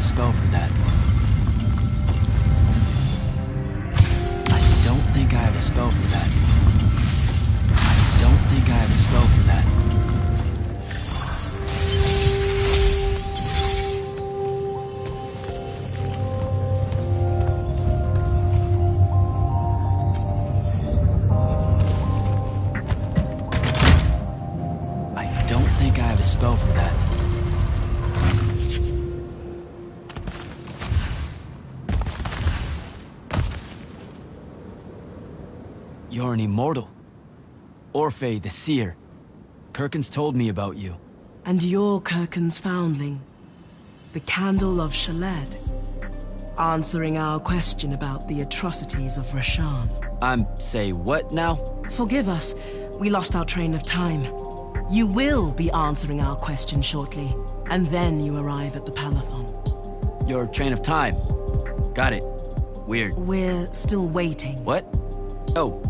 a spell for that. I don't think I have a spell for that. I don't think I have a spell for that. I don't think I have a spell for that. You're an immortal. Orphe, the seer. Kirkin's told me about you. And you're Kirkin's foundling. The Candle of Shaled. Answering our question about the atrocities of Rasharn. Say what now? Forgive us. We lost our train of time. You will be answering our question shortly. And then you arrive at the Palathon. Your train of time. Got it. Weird. We're still waiting. What? Oh,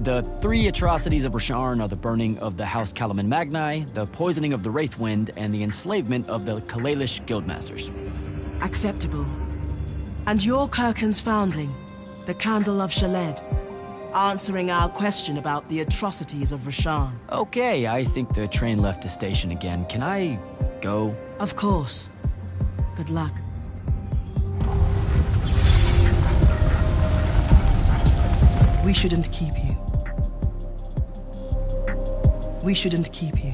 the three atrocities of Rasharn are the burning of the House Kalaman Magni, the poisoning of the Wraithwind, and the enslavement of the Kalalish Guildmasters. Acceptable. And you're Kirkin's foundling, the Candle of Shaled, answering our question about the atrocities of Rasharn. Okay, I think the train left the station again. Can I go? Of course. Good luck. We shouldn't keep you. We shouldn't keep you.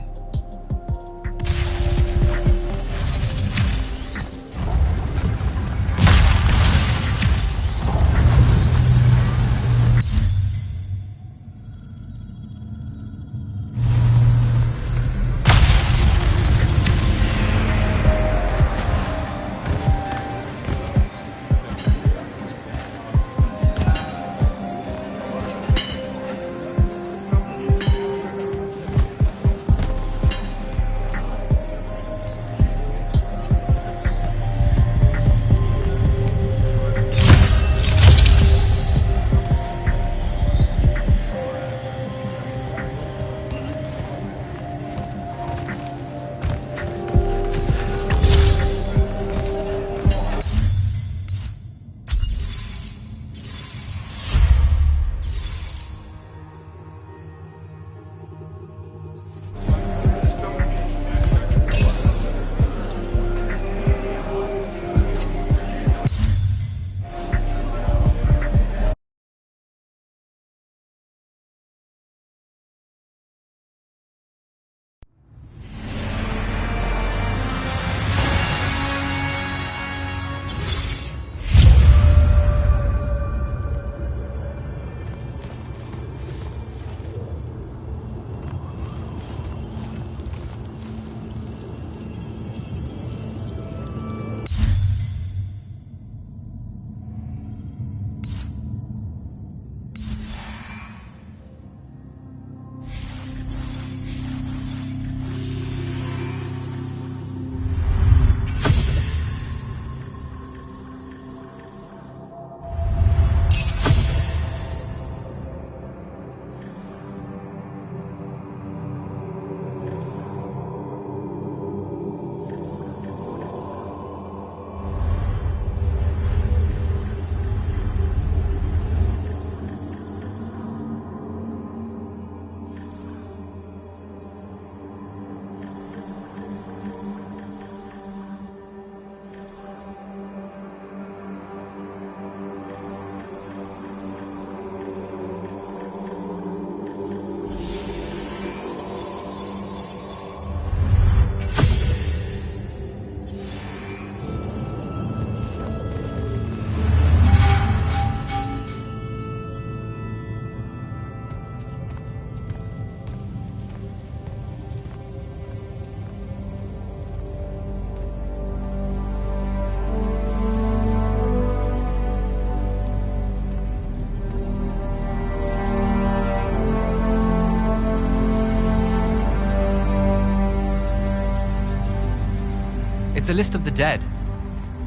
It's a list of the dead.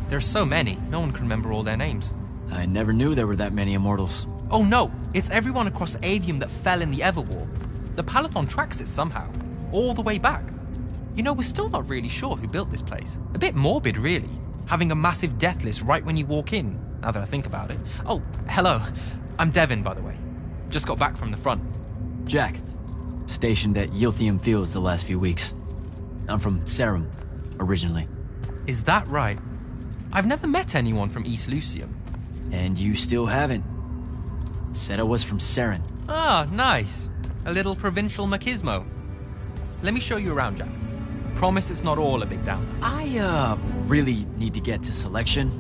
There's so many, no one can remember all their names. I never knew there were that many immortals. Oh no, it's everyone across Avium that fell in the Everwar. The Palathon tracks it somehow, all the way back. You know, we're still not really sure who built this place. A bit morbid, really. Having a massive death list right when you walk in, now that I think about it. Oh, hello. I'm Devin, by the way. Just got back from the front. Jack, stationed at Yilthium Fields the last few weeks. I'm from Serum, originally. Is that right? I've never met anyone from East Lucium. And you still haven't. Said I was from Saren. Ah, nice. A little provincial machismo. Let me show you around, Jack. Promise it's not all a big downer. I, really need to get to selection.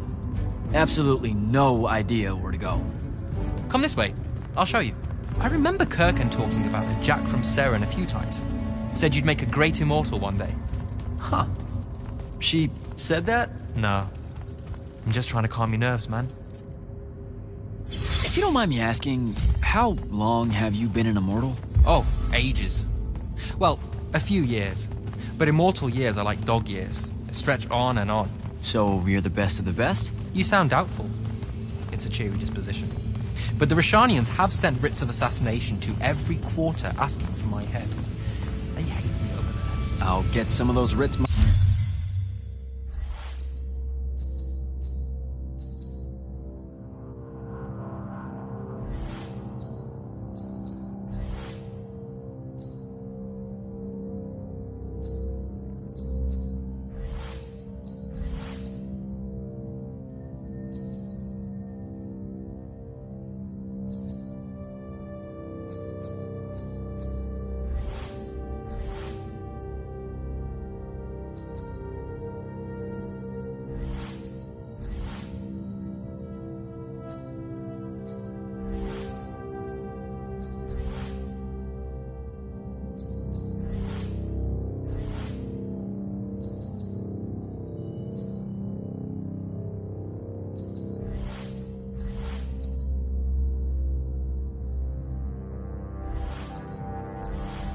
Absolutely no idea where to go. Come this way. I'll show you. I remember Kirkan talking about a Jack from Saren a few times. Said you'd make a great immortal one day. Huh. She said that? No. I'm just trying to calm your nerves, man. If you don't mind me asking, how long have you been an immortal? Oh, ages. Well, a few years. But immortal years are like dog years. They stretch on and on. So you're the best of the best? You sound doubtful. It's a cheery disposition. But the Rishanians have sent writs of assassination to every quarter asking for my head. They hate me over there. I'll get some of those writs.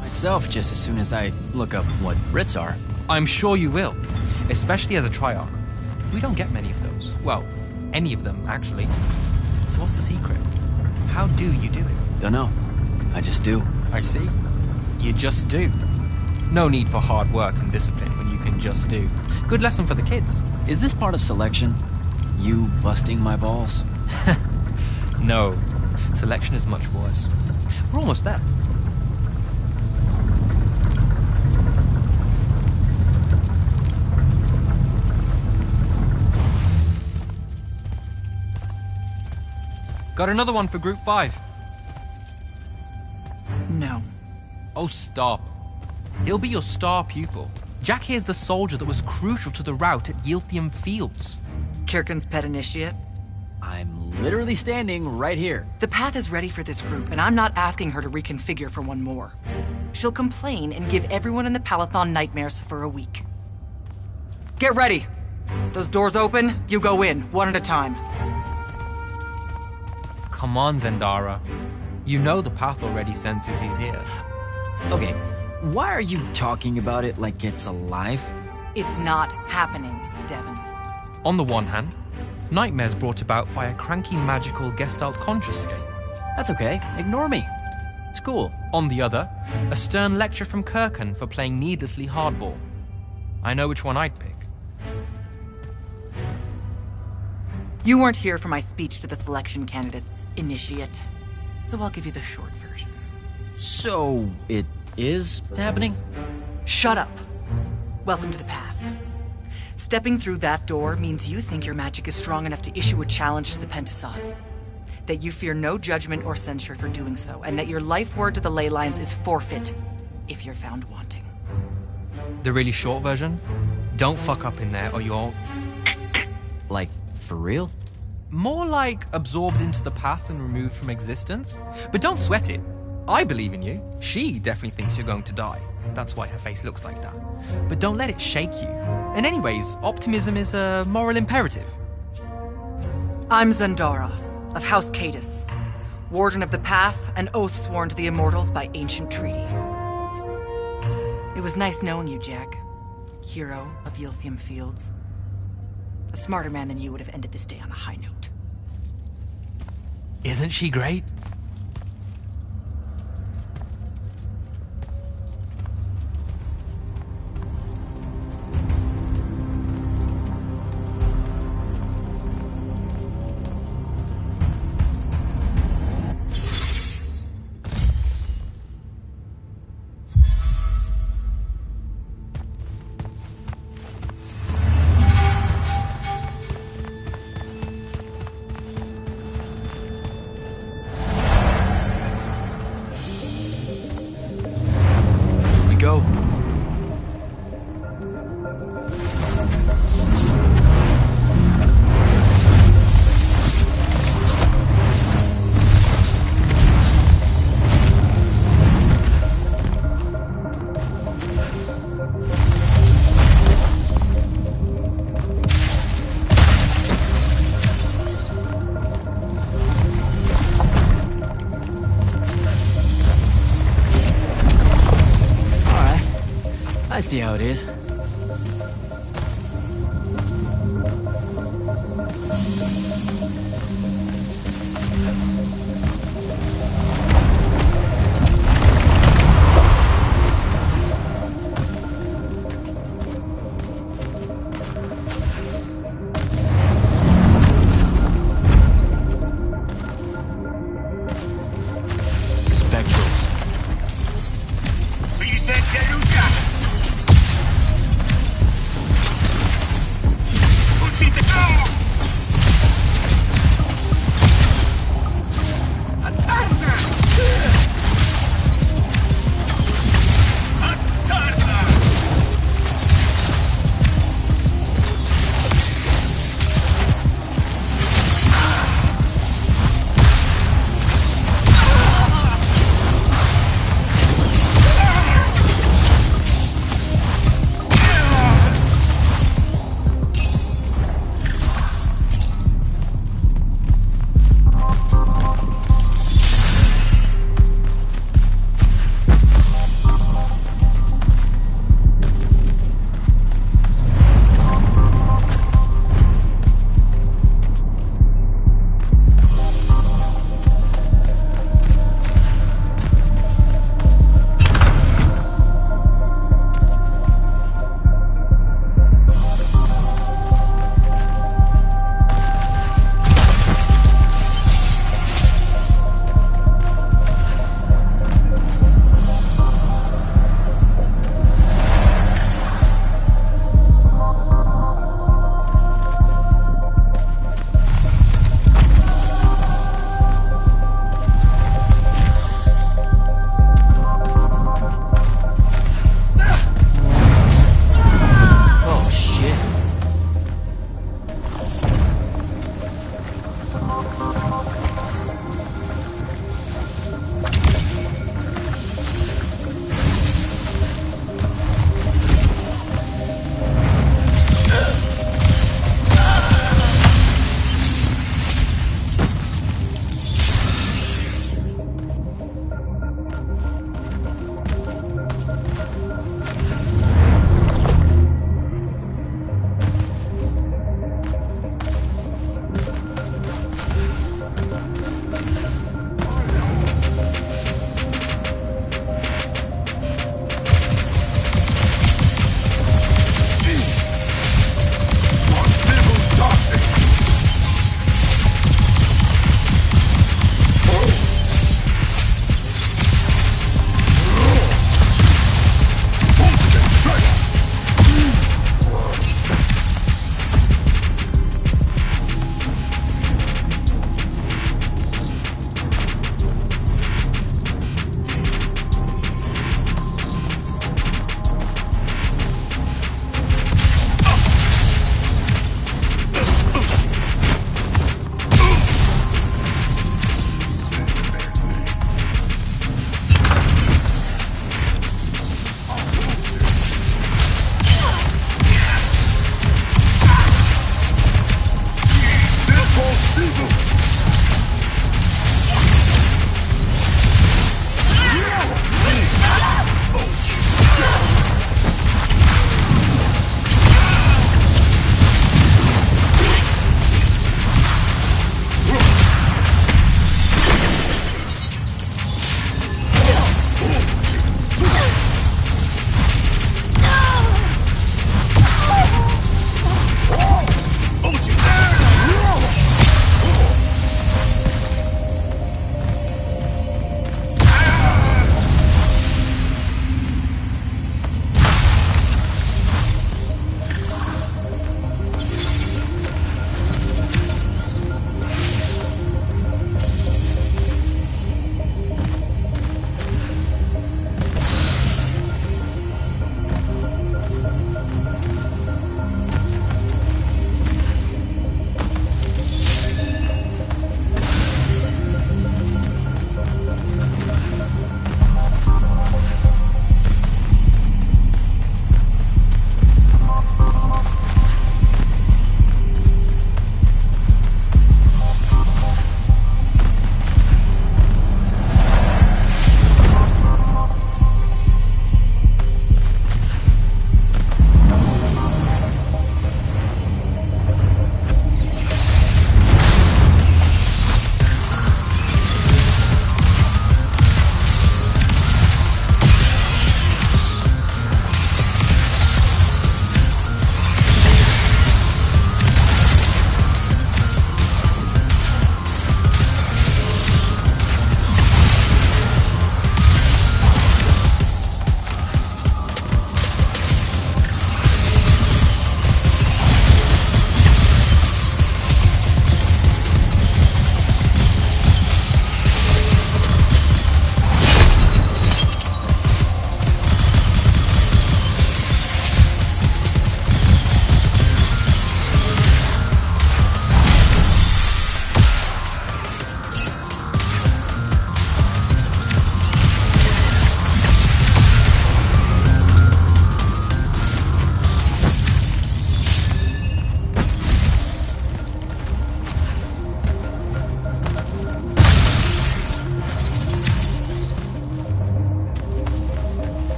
Myself just as soon as I look up what writs are. I'm sure you will, especially as a Triarch. We don't get many of those. Well, any of them, actually. So what's the secret? How do you do it? Don't know. I just do. I see. You just do. No need for hard work and discipline when you can just do. Good lesson for the kids. Is this part of selection? You busting my balls? No. Selection is much worse. We're almost there. Got another one for Group 5. No. Oh, stop. He'll be your star pupil. Jack here's the soldier that was crucial to the rout at Yilthium Fields. Kirkan's pet initiate? I'm literally standing right here. The path is ready for this group, and I'm not asking her to reconfigure for one more. She'll complain and give everyone in the Palathon nightmares for a week. Get ready! Those doors open, you go in, one at a time. Come on, Zendara. You know the path already senses he's here. Okay, why are you talking about it like it's alive? It's not happening, Devin. On the one hand, nightmares brought about by a cranky magical Gestalt conscious state. That's okay, ignore me. It's cool. On the other, a stern lecture from Kirkan for playing needlessly hardball. I know which one I'd pick. You weren't here for my speech to the selection candidates, initiate. So I'll give you the short version. So, it is happening? Shut up. Welcome to the path. Stepping through that door means you think your magic is strong enough to issue a challenge to the Pentason. That you fear no judgment or censure for doing so, and that your life word to the ley lines is forfeit if you're found wanting. The really short version? Don't fuck up in there or you'll... Like, for real? More like absorbed into the path and removed from existence. But don't sweat it. I believe in you. She definitely thinks you're going to die. That's why her face looks like that. But don't let it shake you. And anyways, optimism is a moral imperative. I'm Zendara, of House Cadus, Warden of the Path, and oath sworn to the Immortals by ancient treaty. It was nice knowing you, Jack. Hero of Yilthium Fields. A smarter man than you would have ended this day on a high note. Isn't she great? I see how it is. Pridi se denuncia!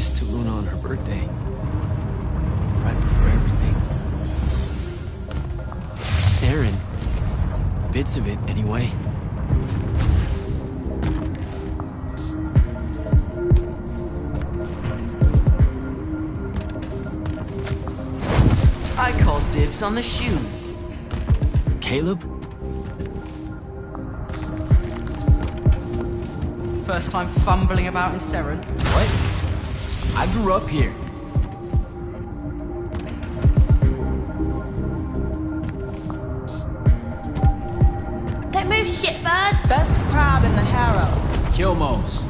this to Luna on her birthday. Right before everything. Saren. Bits of it, anyway. I call dibs on the shoes. Caleb? First time fumbling about in Seren. What? I grew up here. Don't move, shitbird! Best crab in the Harrows. Kilmos.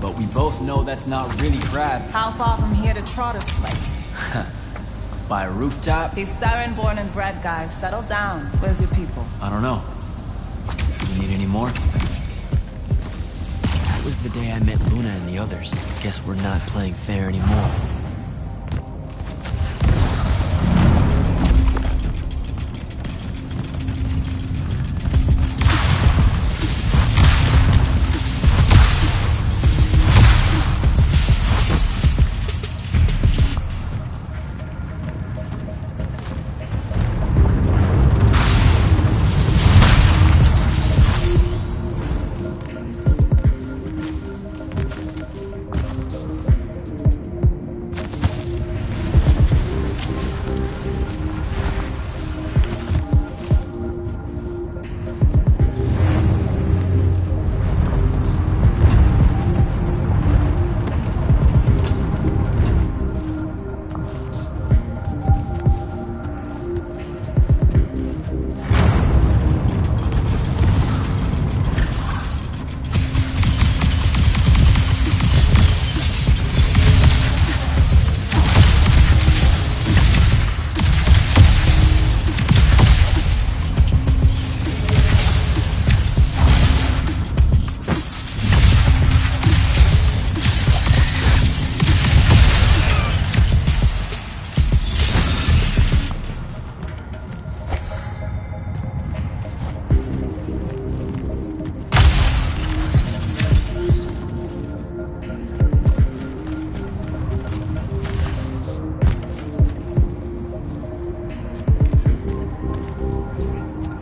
But we both know that's not really crab. How far from here to Trotter's place? By a rooftop? These Saren-born and bred guys, settle down. Where's your people? I don't know. You need any more? That was the day I met Luna and the others. Guess we're not playing fair anymore.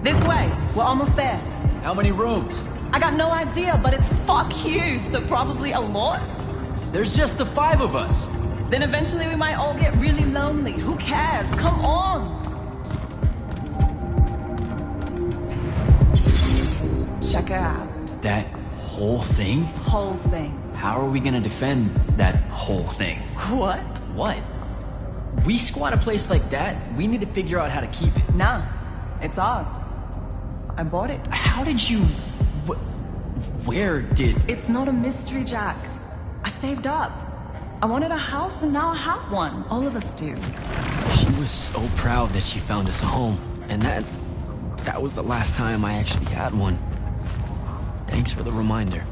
This way. We're almost there. How many rooms? I got no idea, but it's fuck huge, so probably a lot. There's just the 5 of us. Then eventually we might all get really lonely. Who cares? Come on! Check it out. That whole thing? Whole thing. How are we gonna defend that whole thing? What? What? We squat a place like that, we need to figure out how to keep it. Nah. It's ours. I bought it. How did you... Where did... It's not a mystery, Jack. I saved up. I wanted a house and now I have one. All of us do. She was so proud that she found us a home. And that was the last time I actually had one. Thanks for the reminder.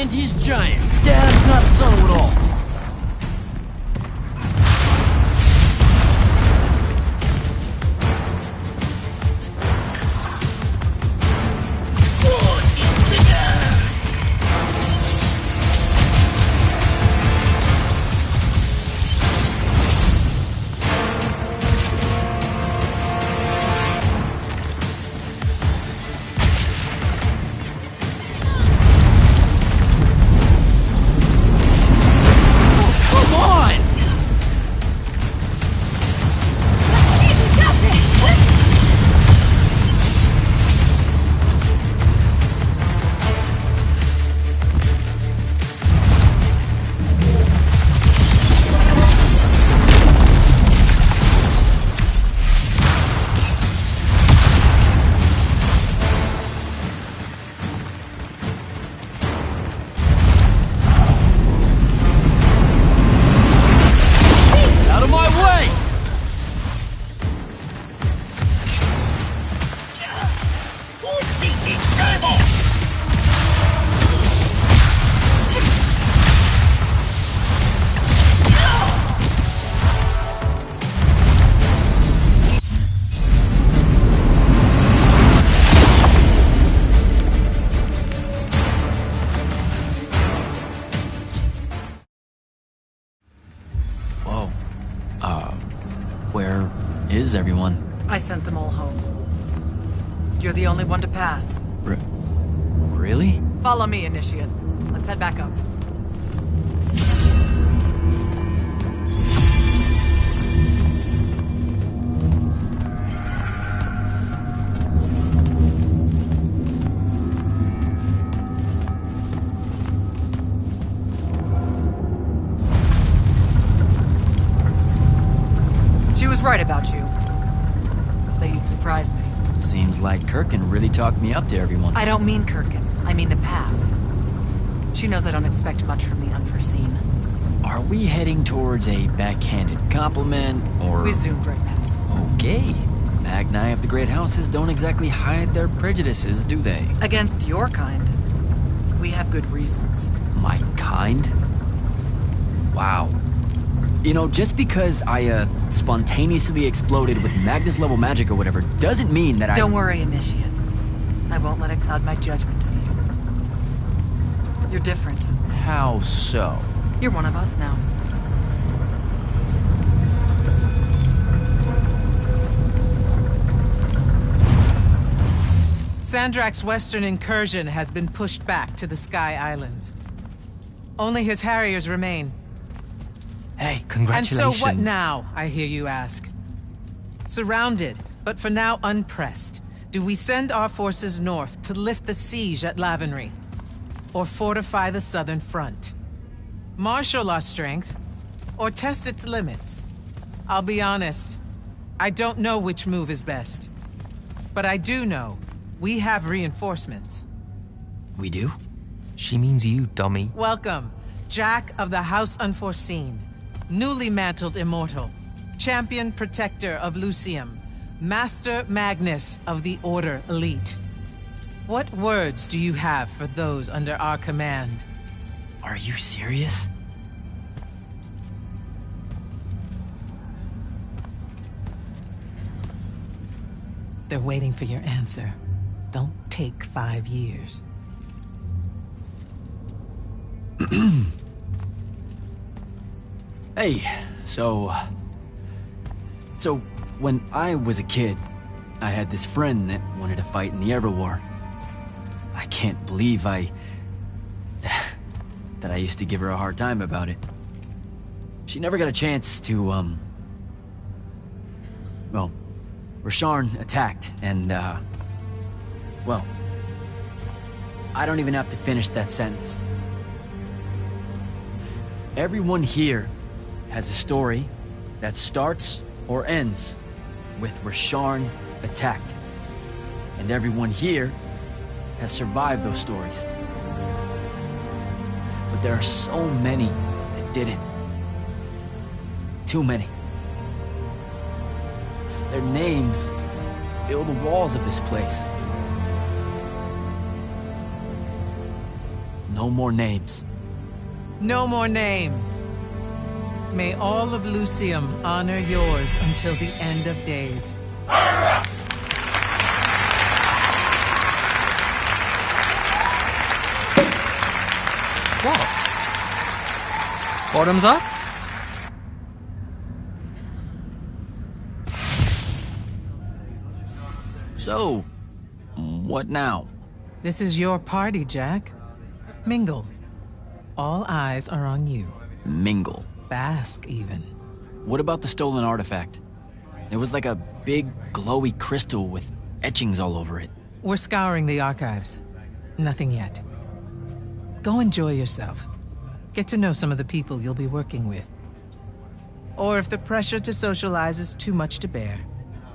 And he's giant. Dad's not subtle at all. Where is everyone? I sent them all home. You're the only one to pass. Really? Follow me, Initiate. Let's head back up. She was right about you. That you'd surprise me. Seems like Kirkin really talked me up to everyone. I don't mean Kirkin. I mean the path. She knows I don't expect much from the unforeseen. Are we heading towards a backhanded compliment, or... We zoomed right past. Okay. Magni of the Great Houses don't exactly hide their prejudices, do they? Against your kind. We have good reasons. My kind? Wow. You know, just because I, spontaneously exploded with Magnus-level magic or whatever, doesn't mean that Don't worry, Initiate. I won't let it cloud my judgment of you. You're different. How so? You're one of us now. Sandrak's western incursion has been pushed back to the Sky Islands. Only his Harriers remain. Hey, And congratulations. so what now, I hear you ask? Surrounded, but for now unpressed, do we send our forces north to lift the siege at Lavenry? Or fortify the southern front? Marshal our strength, or test its limits? I'll be honest, I don't know which move is best. But I do know we have reinforcements. We do? She means you, dummy. Welcome, Jack of the House Unforeseen, newly mantled immortal, champion protector of Lucium, Master Magnus of the Order Elite. What words do you have for those under our command? Are you serious? They're waiting for your answer. Don't take 5 years. Hey, so when I was a kid, I had this friend that wanted to fight in the Everwar. I can't believe that I used to give her a hard time about it. She never got a chance to, well, Rasharn attacked, and, well, I don't even have to finish that sentence. Everyone here has a story that starts or ends with Rasharn attacked. And everyone here has survived those stories. But there are so many that didn't. Too many. Their names fill the walls of this place. No more names. No more names. May all of Lucium honor yours until the end of days. What? Bottoms up? So, what now? This is your party, Jack. Mingle. All eyes are on you. Mingle. Bask, even. What about the stolen artifact? It was like a big, glowy crystal with etchings all over it. We're scouring the archives. Nothing yet. Go enjoy yourself. Get to know some of the people you'll be working with. Or if the pressure to socialize is too much to bear,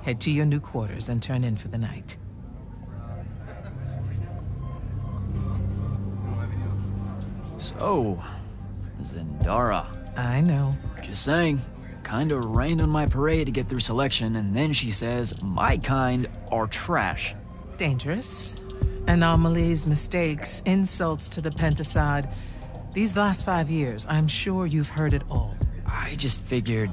head to your new quarters and turn in for the night. So, Zendara. I know. Just saying. Kinda rained on my parade to get through selection, and then she says my kind are trash. Dangerous. Anomalies, mistakes, insults to the Pentasod. These last 5 years, I'm sure you've heard it all. I just figured,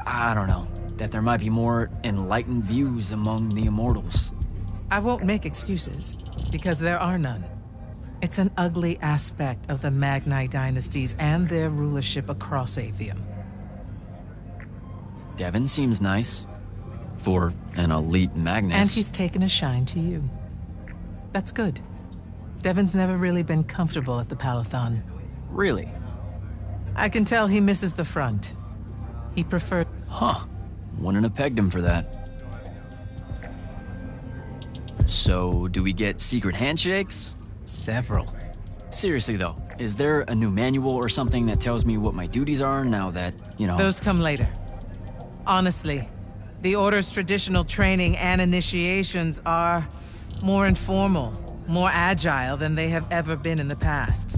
I don't know, that there might be more enlightened views among the immortals. I won't make excuses, because there are none. It's an ugly aspect of the Magni dynasties and their rulership across Avium. Devin seems nice. For an elite Magnus. And he's taken a shine to you. That's good. Devon's never really been comfortable at the Palathon. Really? I can tell he misses the front. He preferred... Huh. Wouldn't have pegged him for that. So, do we get secret handshakes? Several. Seriously though, is there a new manual or something that tells me what my duties are now that, you know... Those come later. Honestly, the Order's traditional training and initiations are more informal, more agile than they have ever been in the past.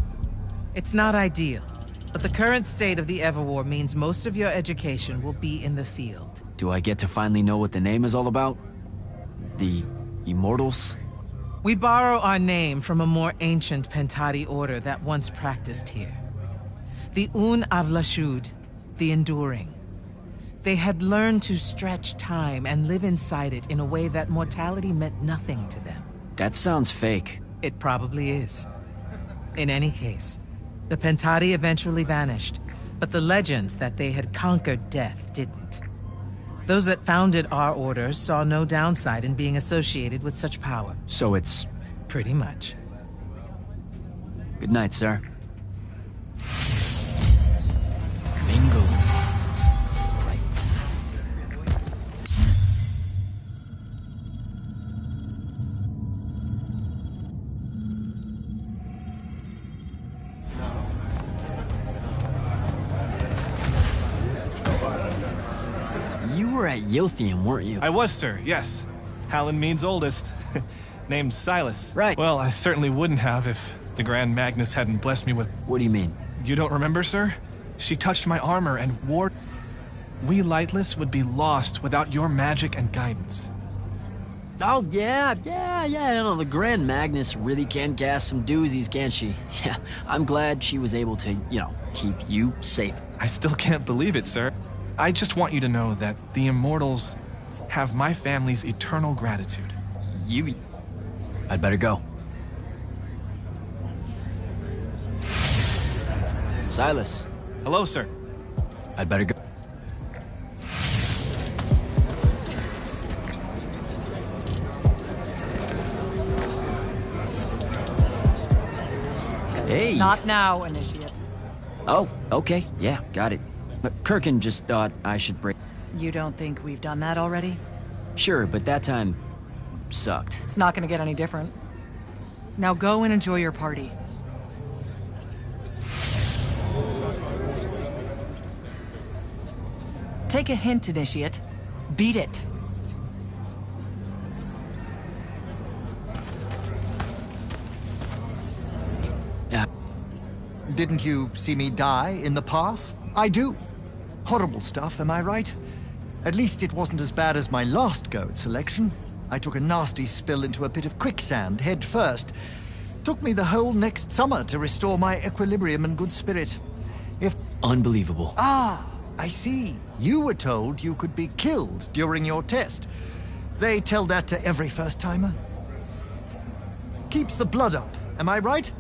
It's not ideal, but the current state of the Everwar means most of your education will be in the field. Do I get to finally know what the name is all about? The Immortals? We borrow our name from a more ancient Pentati order that once practiced here. The Un Avlashud, the Enduring. They had learned to stretch time and live inside it in a way that mortality meant nothing to them. That sounds fake. It probably is. In any case, the Pentati eventually vanished, but the legends that they had conquered death didn't. Those that founded our order saw no downside in being associated with such power. So it's... Pretty much. Good night, sir. Bingo. You were at Yothium, weren't you? I was, sir, yes. Hallen means oldest. Named Silas. Right. Well, I certainly wouldn't have if the Grand Magnus hadn't blessed me with... What do you mean? You don't remember, sir? She touched my armor and ward... We Lightless would be lost without your magic and guidance. Oh, yeah, no, the Grand Magnus really can cast some doozies, can't she? Yeah, I'm glad she was able to, keep you safe. I still can't believe it, sir. I just want you to know that the Immortals have my family's eternal gratitude. I'd better go. Silas. Hello, sir. I'd better go. Hey. Not now, Initiate. Oh, okay. Yeah, got it. But Kirkin just thought I should break... You don't think we've done that already? Sure, but that time... sucked. It's not gonna get any different. Now go and enjoy your party. Take a hint, Initiate. Beat it. Didn't you see me die in the path? I do. Horrible stuff, am I right? At least it wasn't as bad as my last go at selection. I took a nasty spill into a pit of quicksand head first. Took me the whole next summer to restore my equilibrium and good spirit. Unbelievable. Ah, I see. You were told you could be killed during your test. They tell that to every first-timer. Keeps the blood up, am I right?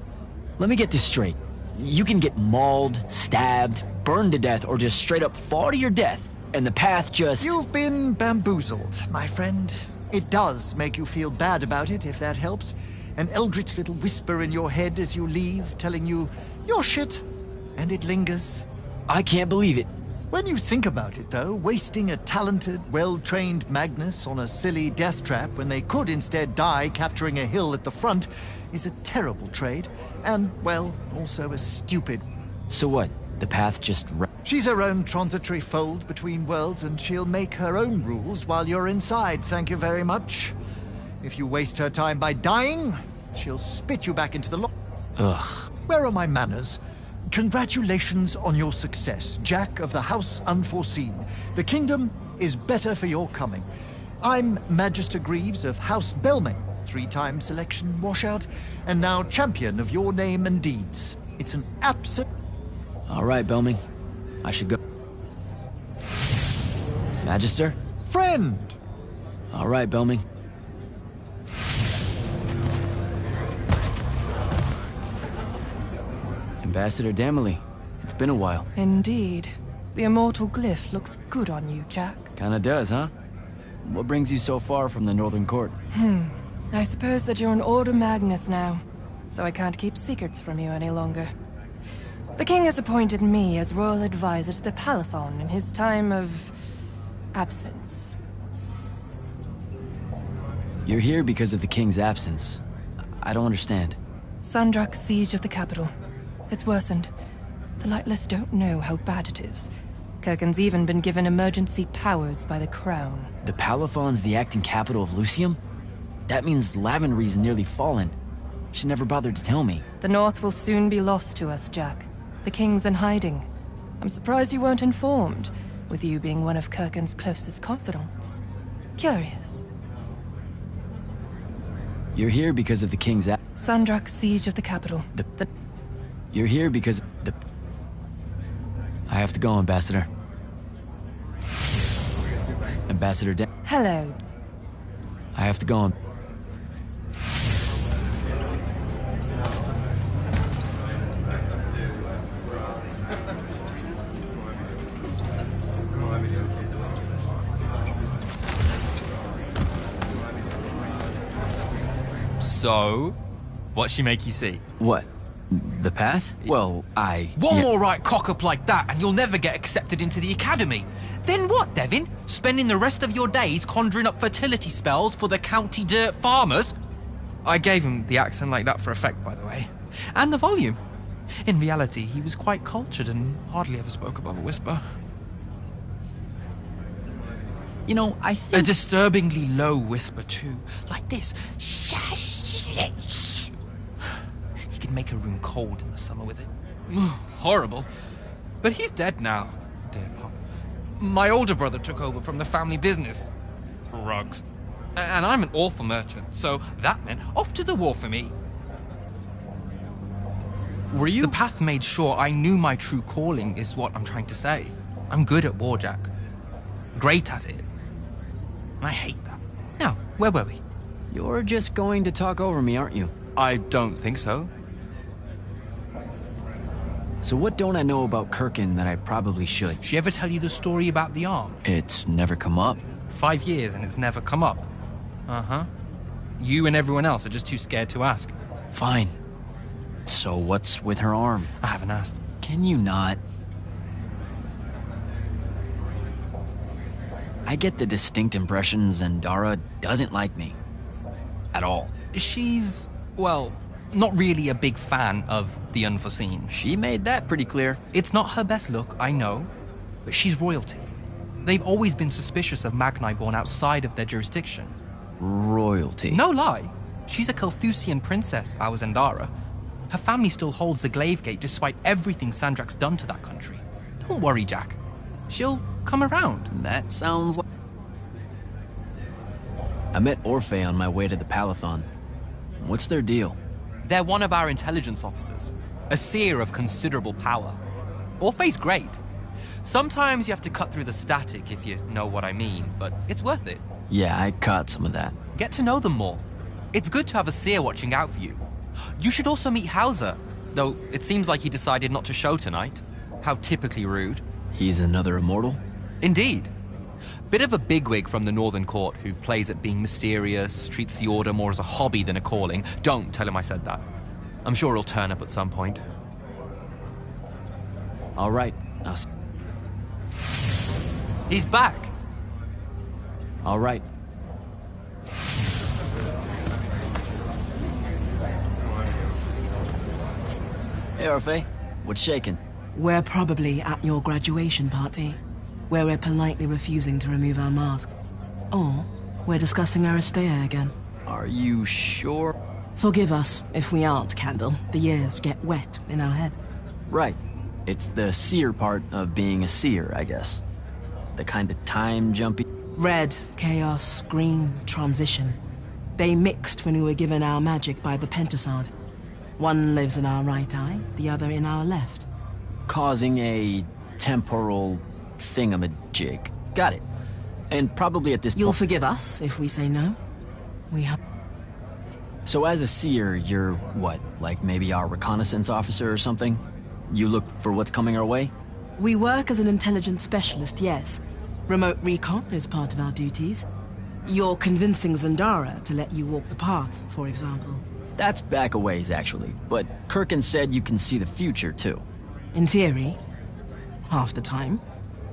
Let me get this straight. You can get mauled, stabbed, burned to death, or just straight up fall to your death, and the path just... You've been bamboozled, my friend. It does make you feel bad about it, if that helps. An eldritch little whisper in your head as you leave, telling you, you're shit, and it lingers. I can't believe it. When you think about it, though, wasting a talented, well-trained Magnus on a silly death trap when they could instead die capturing a hill at the front is a terrible trade, and, well, also a stupid. So what? The path just... She's her own transitory fold between worlds, and she'll make her own rules while you're inside, thank you very much. If you waste her time by dying, she'll spit you back into the Ugh. Where are my manners? Congratulations on your success, Jack of the House Unforeseen. The kingdom is better for your coming. I'm Magister Greaves of House Belmay, 3-time selection washout, and now champion of your name and deeds. It's an absolute... All right, Belming. I should go. Magister? Friend! All right, Belming. Ambassador Damley, it's been a while. Indeed. The immortal glyph looks good on you, Jack. Kinda does, huh? What brings you so far from the Northern Court? I suppose that you're an Order Magnus now, so I can't keep secrets from you any longer. The king has appointed me as royal advisor to the Palathon in his time of... absence. You're here because of the king's absence. I don't understand. Sandrak's siege of the capital. It's worsened. The Lightless don't know how bad it is. Kirken's even been given emergency powers by the crown. The Palathon's the acting capital of Lucium? That means Lavenry's nearly fallen. She never bothered to tell me. The North will soon be lost to us, Jack. The king's in hiding. I'm surprised you weren't informed, with you being one of Kirken's closest confidants. Curious. You're here because of the king's Sandrak's siege of the capital. You're here because... I have to go, Ambassador. Ambassador Hello. I have to go. So, what'd she make you see? What? The path? Well, One more right cock-up like that and you'll never get accepted into the academy. Then what, Devin? Spending the rest of your days conjuring up fertility spells for the county dirt farmers? I gave him the accent like that for effect, by the way. And the volume. In reality, he was quite cultured and hardly ever spoke above a whisper. You know, I think... A disturbingly low whisper, too. Like this. He could make a room cold in the summer with it. Horrible. But he's dead now, dear Pop. My older brother took over from the family business. Rugs. And I'm an awful merchant, so that meant off to the war for me. Were you? The path made sure I knew my true calling is what I'm trying to say. I'm good at war, Jack. Great at it. I hate that. Now, where were we? You're just going to talk over me, aren't you? I don't think so. So what don't I know about Kirken that I probably should? She ever tell you the story about the arm? It's never come up. 5 years and it's never come up. Uh-huh. You and everyone else are just too scared to ask. Fine. So what's with her arm? I haven't asked. Can you not? I get the distinct impression Zendara doesn't like me. At all. She's, well, not really a big fan of the unforeseen. She made that pretty clear. It's not her best look, I know, but she's royalty. They've always been suspicious of Magni born outside of their jurisdiction. Royalty? No lie. She's a Kelthusian princess, our Zendara. Her family still holds the Glaive Gate despite everything Sandrak's done to that country. Don't worry, Jack. She'll come around. That sounds like... I met Orphe on my way to the Palathon. What's their deal? They're one of our intelligence officers, a seer of considerable power. Orphe's great. Sometimes you have to cut through the static, if you know what I mean, but it's worth it. Yeah, I caught some of that. Get to know them more. It's good to have a seer watching out for you. You should also meet Hauser, though it seems like he decided not to show tonight. How typically rude. He's another immortal? Indeed. Bit of a bigwig from the Northern Court who plays at being mysterious, treats the Order more as a hobby than a calling. Don't tell him I said that. I'm sure he'll turn up at some point. All right. He's back. All right. Hey, Orphe. What's shaking? We're probably at your graduation party, where we're politely refusing to remove our mask. Or we're discussing Aristea again. Are you sure? Forgive us if we aren't, Candle. The years get wet in our head. Right. It's the seer part of being a seer, I guess. The kind of time-jumpy... Red, chaos, green, transition. They mixed when we were given our magic by the Pentasod. One lives in our right eye, the other in our left. Causing a temporal thingamajig. Got it. And probably at this You'll point... forgive us if we say no? We have... So as a seer, you're what? Like maybe our reconnaissance officer or something? You look for what's coming our way? We work as an intelligence specialist, yes. Remote recon is part of our duties. You're convincing Zandara to let you walk the path, for example. That's back a ways, actually. But Kirkin said you can see the future, too. In theory. Half the time.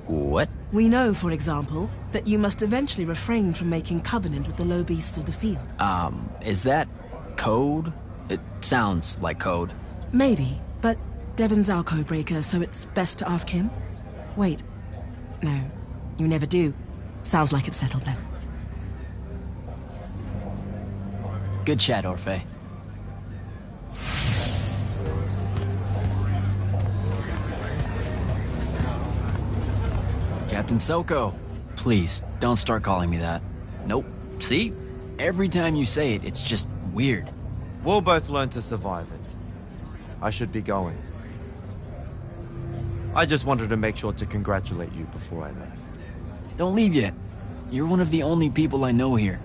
What? We know, for example, that you must eventually refrain from making covenant with the low beasts of the field. Is that code? It sounds like code. Maybe, but Devon's our codebreaker, so it's best to ask him. Wait. No, you never do. Sounds like it's settled then. Good chat, Orphe. Captain Soko. Please, don't start calling me that. Nope. See? Every time you say it, it's just weird. We'll both learn to survive it. I should be going. I just wanted to make sure to congratulate you before I left. Don't leave yet. You're one of the only people I know here.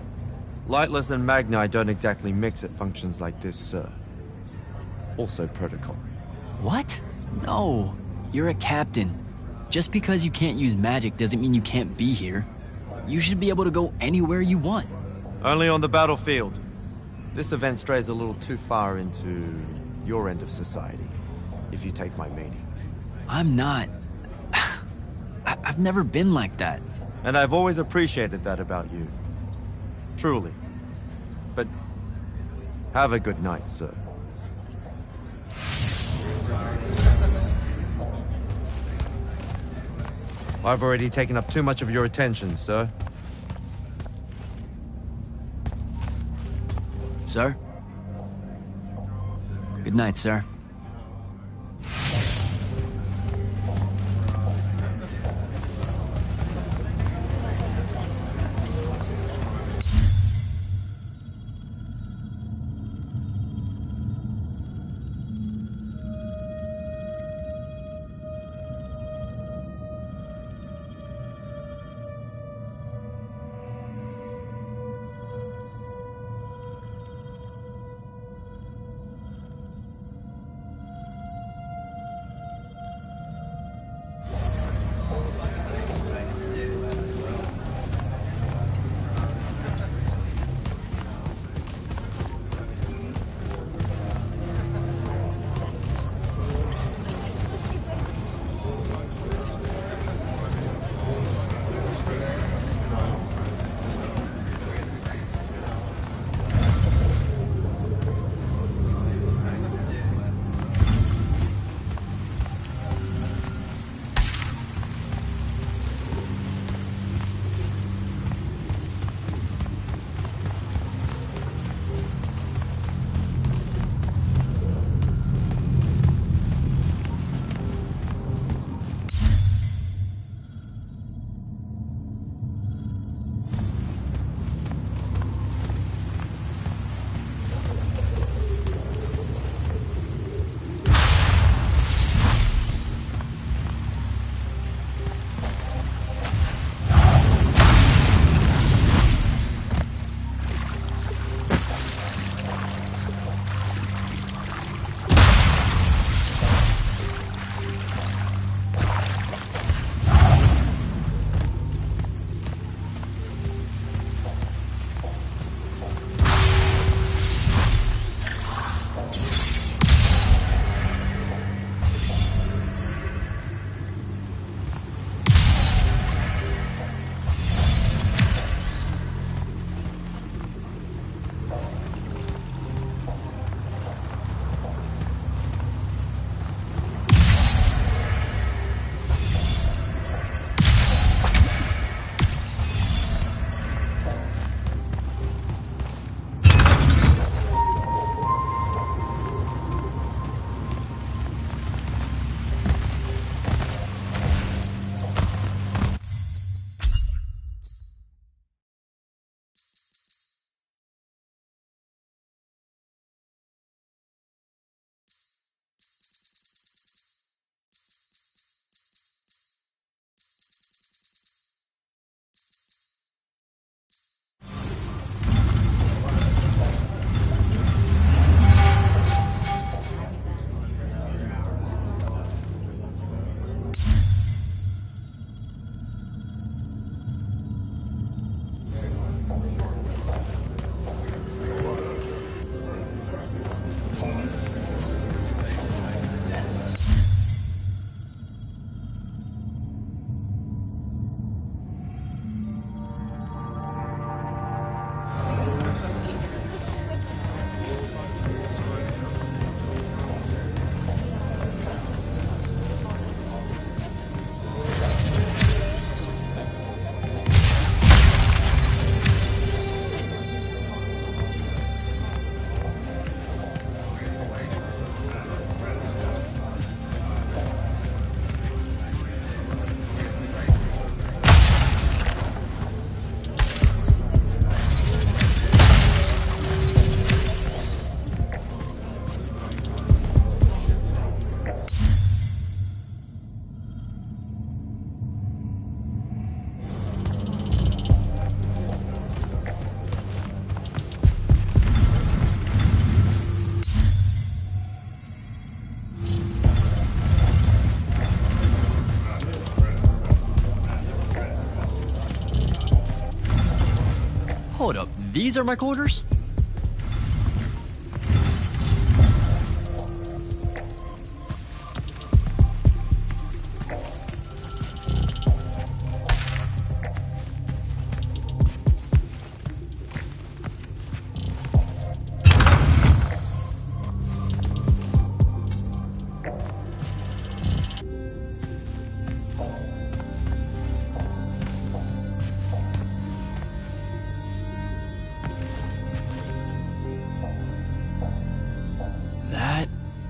Lightless and Magni don't exactly mix at functions like this, sir. Also protocol. What? No. You're a captain. Just because you can't use magic doesn't mean you can't be here. You should be able to go anywhere you want. Only on the battlefield. This event strays a little too far into your end of society, if you take my meaning. I'm not. I've never been like that. And I've always appreciated that about you. Truly. But have a good night, sir. I've already taken up too much of your attention, sir. Sir? Good night, sir. These are my quarters? That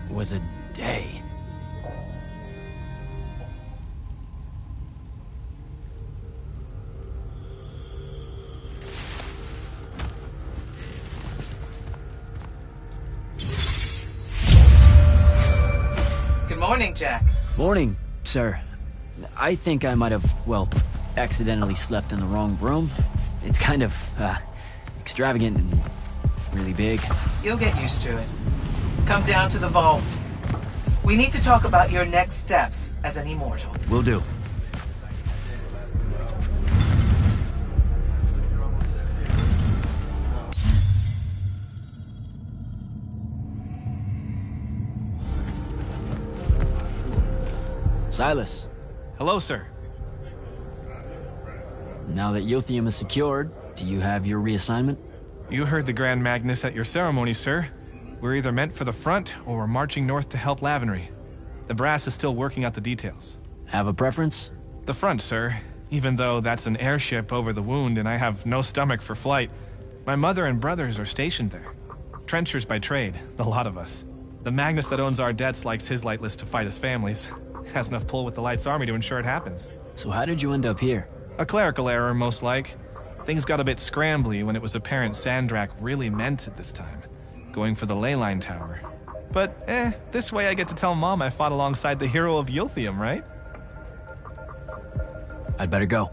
was a day. Good morning, Jack. Morning, sir. I think I might have, well, accidentally slept in the wrong room. It's kind of, extravagant and really big. You'll get used to it. Come down to the vault. We need to talk about your next steps as an immortal. Will do. Silas, Hello, sir. now that Yothium is secured, do you have your reassignment? You heard the Grand Magnus at your ceremony, sir. We're either meant for the front, or we're marching north to help Lavenry. The brass is still working out the details. Have a preference? The front, sir. Even though that's an airship over the wound and I have no stomach for flight. My mother and brothers are stationed there. Trenchers by trade, the lot of us. The Magnus that owns our debts likes his lightless to fight his families. Has enough pull with the Light's army to ensure it happens. So how did you end up here? A clerical error, most like. Things got a bit scrambly when it was apparent Sandrak really meant it this time. Going for the ley line tower. But, this way I get to tell Mom I fought alongside the hero of Yothium, right? I'd better go.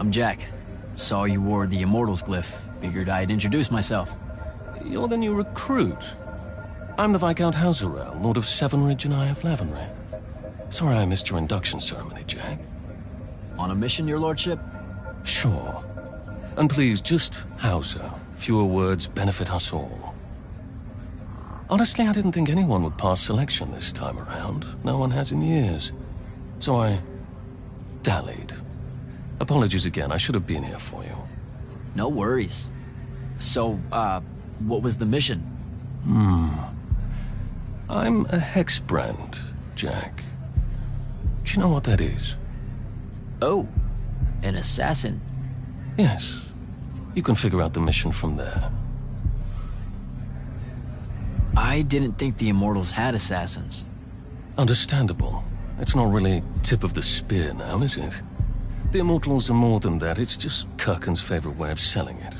I'm Jack. Saw you wore the Immortals glyph. Figured I'd introduce myself. you're the new recruit. I'm the Viscount Hauserel, Lord of Severnridge and Eye of Lavenry. Sorry I missed your induction ceremony, Jack. On a mission, your lordship? Sure. And please, just Hauser. Fewer words benefit us all. Honestly, I didn't think anyone would pass selection this time around. No one has in years. So I dallied. Apologies again, I should have been here for you. No worries. So, what was the mission? I'm a hexbrand, Jack. Do you know what that is? Oh, an assassin. Yes. You can figure out the mission from there. I didn't think the Immortals had assassins. Understandable. It's not really tip of the spear now, is it? The Immortals are more than that. It's just Kirken's favorite way of selling it.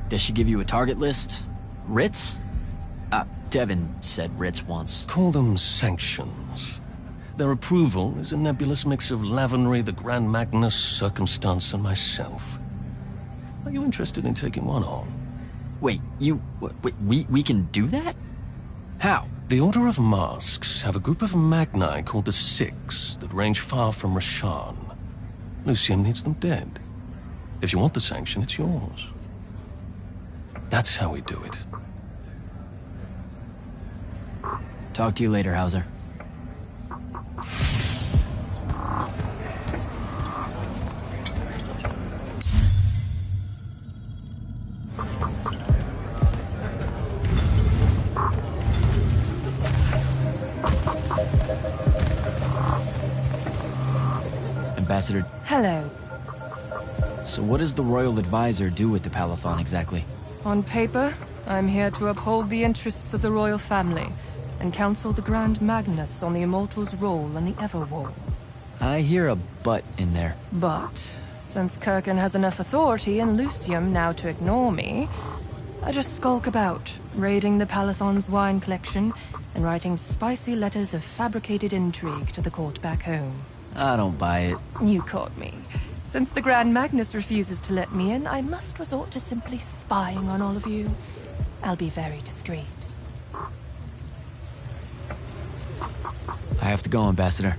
Does she give you a target list? Writs? Devin said writs once. Call them sanctions. Their approval is a nebulous mix of Lavenry, the Grand Magnus, Circumstance, and myself. Are you interested in taking one on? Wait, we can do that? How? The Order of Masks have a group of Magni called the Six that range far from Rasharn. Lucian needs them dead. If you want the sanction, it's yours. That's how we do it. Talk to you later, Hauser. Ambassador. Hello. So what does the Royal Advisor do with the Palathon exactly? On paper, I'm here to uphold the interests of the royal family and counsel the Grand Magnus on the Immortals' role in the Everwar. I hear a but in there. But, since Kirken has enough authority in Lucium now to ignore me, I just skulk about, raiding the Palathon's wine collection and writing spicy letters of fabricated intrigue to the court back home. I don't buy it. You caught me. Since the Grand Magnus refuses to let me in, I must resort to simply spying on all of you. I'll be very discreet. I have to go, Ambassador.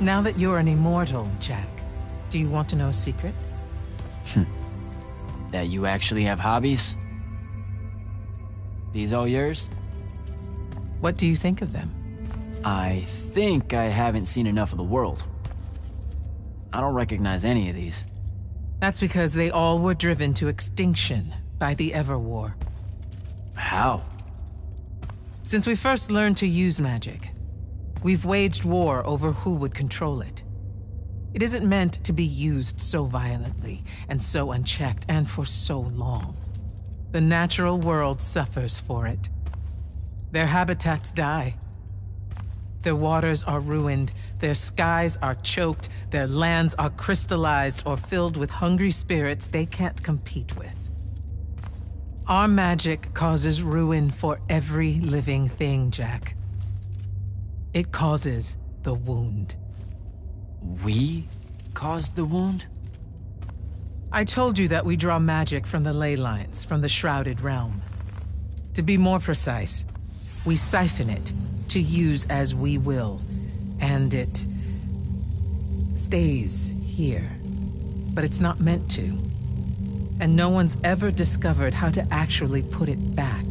Now that you're an immortal, Jack, do you want to know a secret? That you actually have hobbies? These all yours? What do you think of them? I think I haven't seen enough of the world. I don't recognize any of these. That's because they all were driven to extinction by the Everwar. How? Since we first learned to use magic, we've waged war over who would control it. It isn't meant to be used so violently and so unchecked and for so long. the natural world suffers for it. Their habitats die. Their waters are ruined, their skies are choked, their lands are crystallized or filled with hungry spirits they can't compete with. Our magic causes ruin for every living thing, Jack. It causes the wound. We caused the wound? I told you that we draw magic from the ley lines, from the Shrouded Realm. To be more precise, we siphon it to use as we will, and it stays here. But it's not meant to. And no one's ever discovered how to actually put it back.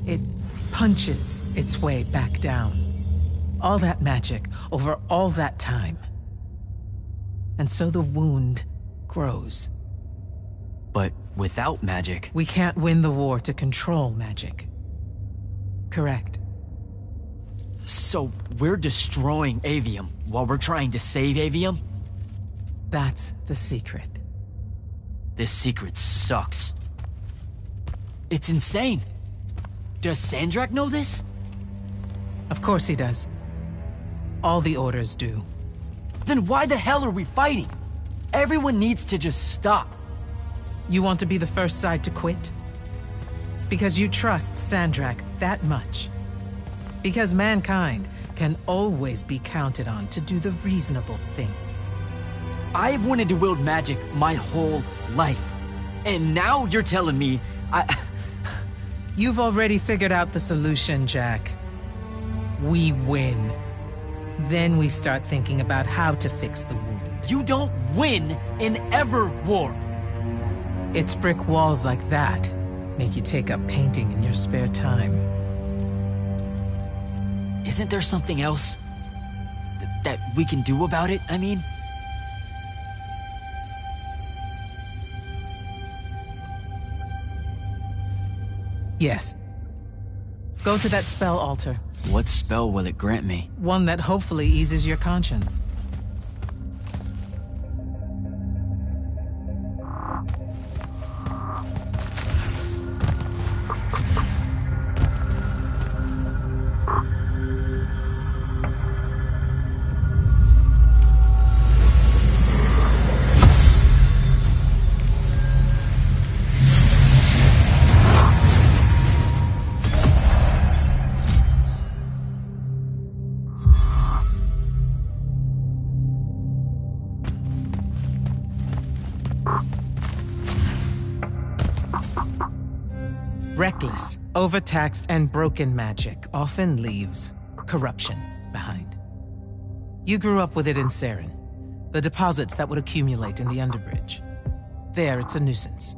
It punches its way back down. All that magic over all that time. And so the wound grows. But without magic... We can't win the war to control magic. Correct. So we're destroying Avium while we're trying to save Avium? That's the secret. This secret sucks. It's insane. Does Sandrak know this? Of course he does. All the Orders do. Then why the hell are we fighting? Everyone needs to just stop. You want to be the first side to quit? Because you trust Sandrak that much. Because mankind can always be counted on to do the reasonable thing. I've wanted to wield magic my whole life. And now you're telling me You've already figured out the solution, Jack. We win. Then we start thinking about how to fix the wound. You don't win in ever war. It's brick walls like that make you take up painting in your spare time. Isn't there something else that we can do about it, I mean? Yes. Go to that spell altar. What spell will it grant me? One that hopefully eases your conscience. Reckless, overtaxed, and broken magic often leaves corruption behind. You grew up with it in Saren, the deposits that would accumulate in the Underbridge. There, it's a nuisance.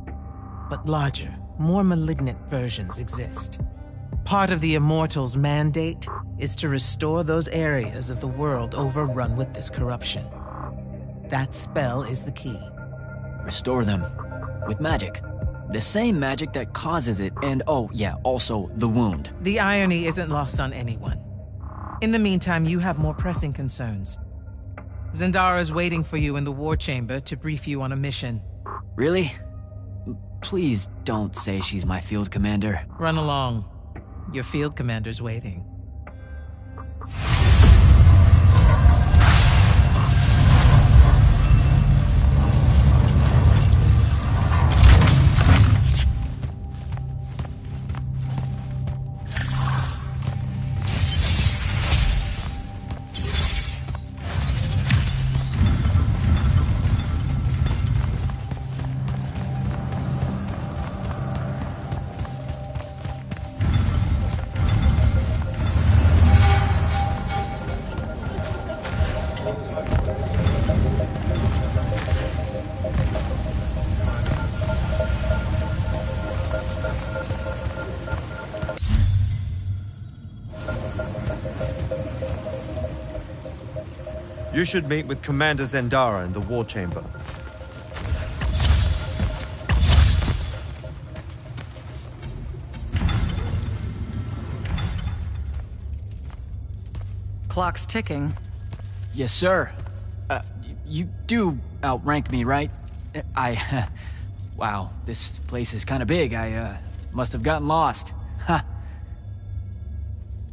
But larger, more malignant versions exist. Part of the Immortals' mandate is to restore those areas of the world overrun with this corruption. That spell is the key. Restore them. With magic. The same magic that causes it, and oh yeah, also the wound. The irony isn't lost on anyone. In the meantime, you have more pressing concerns. Zendara's waiting for you in the war chamber to brief you on a mission. Really? Please don't say she's my field commander. Run along. Your field commander's waiting. You should meet with Commander Zendara in the war chamber. Clock's ticking. Yes, sir. You do outrank me, right? Wow, this place is kind of big. I, must have gotten lost. Ha!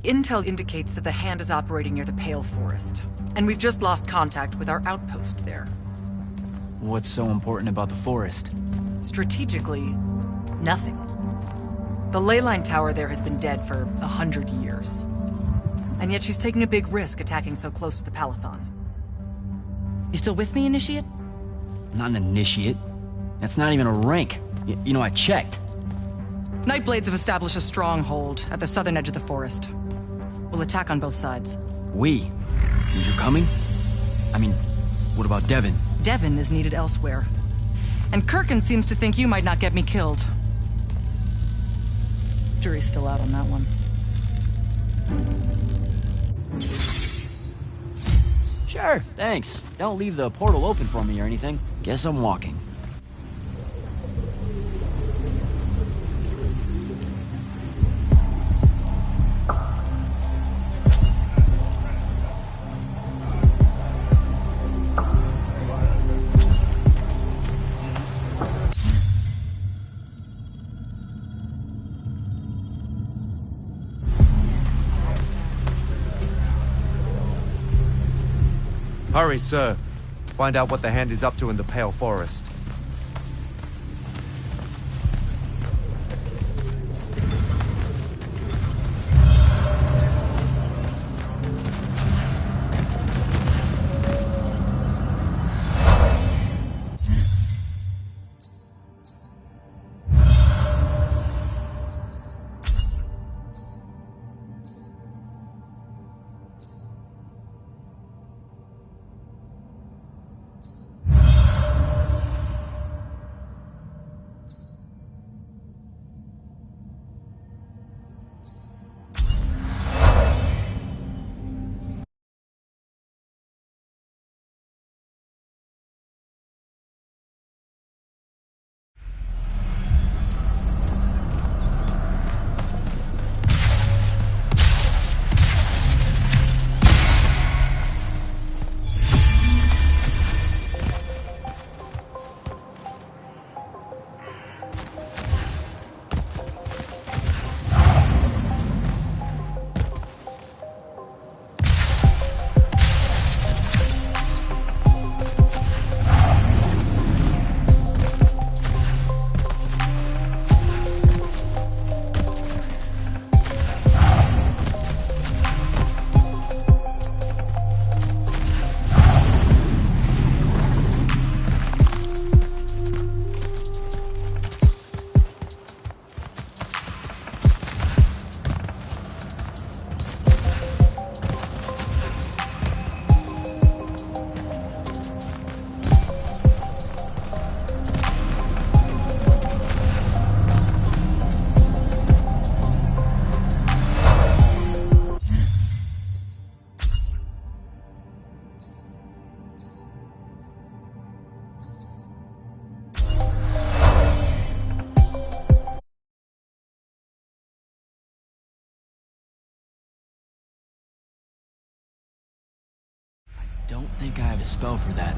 Intel indicates that the Hand is operating near the Pale Forest, and we've just lost contact with our outpost there. What's so important about the forest? Strategically, nothing. The ley line tower there has been dead for 100 years. And yet she's taking a big risk attacking so close to the Palathon. You still with me, Initiate? Not an initiate. That's not even a rank. You know, I checked. Nightblades have established a stronghold at the southern edge of the forest. We'll attack on both sides. We? You're coming? I mean, what about Devon? Devon is needed elsewhere. And Kirkin seems to think you might not get me killed. Jury's still out on that one. Sure, thanks. Don't leave the portal open for me or anything. Guess I'm walking. Hurry, sir. Find out what the Hand is up to in the Pale Forest. Don't think I have a spell for that.